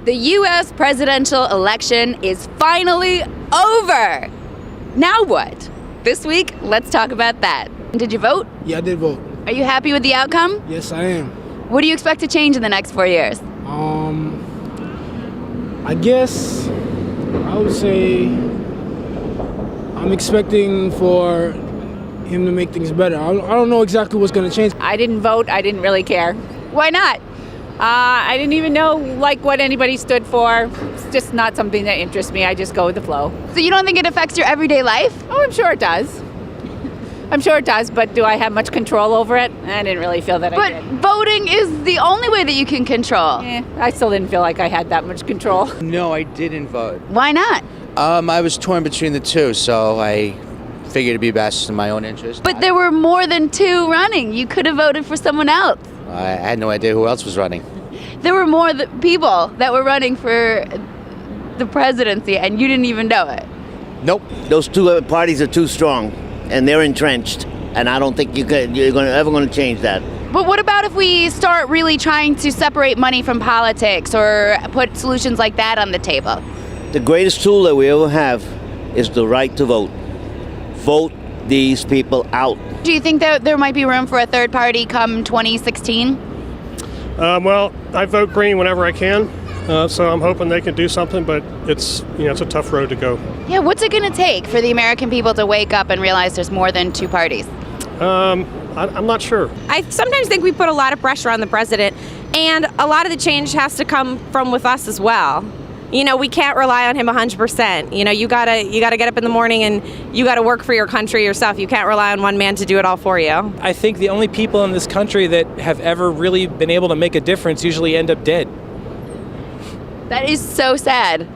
The U.S. presidential election is finally over. Now what? This week, let's talk about that. Did you vote? Yeah, I did vote. Are you happy with the outcome? Yes, I am. What do you expect to change in the next 4 years? I guess I would say I'm expecting for him to make things better. I don't know exactly what's going to change. I didn't vote. I didn't really care. Why not? I didn't even know what anybody stood for. It's just not something that interests me. I just go with the flow. So you don't think it affects your everyday life? Oh, I'm sure it does. I'm sure it does, but do I have much control over it? I didn't really feel that I did. But voting is the only way that you can control. I still didn't feel like I had that much control. No, I didn't vote. Why not? I was torn between the two, so I figured it'd be best in my own interest. But there were more than two running. You could have voted for someone else. I had no idea who else was running. There were more people that were running for the presidency, and you didn't even know it. Nope. Those two parties are too strong, and they're entrenched, and I don't think you're ever going to change that. But what about if we start really trying to separate money from politics or put solutions like that on the table? The greatest tool that we ever have is the right to vote. Vote these people out. Do you think that there might be room for a third party come 2016? Well, I vote green whenever I can, so I'm hoping they can do something, but it's a tough road to go. Yeah, what's it going to take for the American people to wake up and realize there's more than two parties? I'm not sure. I sometimes think we put a lot of pressure on the president, and a lot of the change has to come from with us as well. We can't rely on him 100%. You gotta get up in the morning and you gotta work for your country yourself. You can't rely on one man to do it all for you. I think the only people in this country that have ever really been able to make a difference usually end up dead. That is so sad.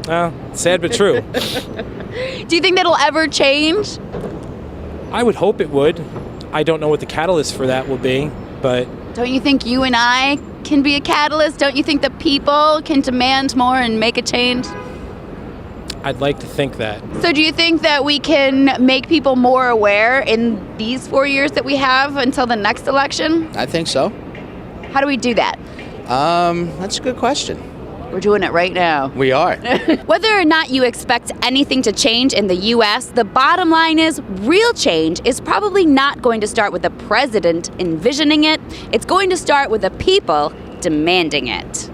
Sad but true. Do you think that'll ever change? I would hope it would. I don't know what the catalyst for that will be, but... Don't you think you and I can be a catalyst? Don't you think the people can demand more and make a change? I'd like to think that. So do you think that we can make people more aware in these 4 years that we have until the next election? I think so. How do we do that? That's a good question. We're doing it right now. We are. Whether or not you expect anything to change in the U.S., the bottom line is real change is probably not going to start with the president envisioning it. It's going to start with the people demanding it.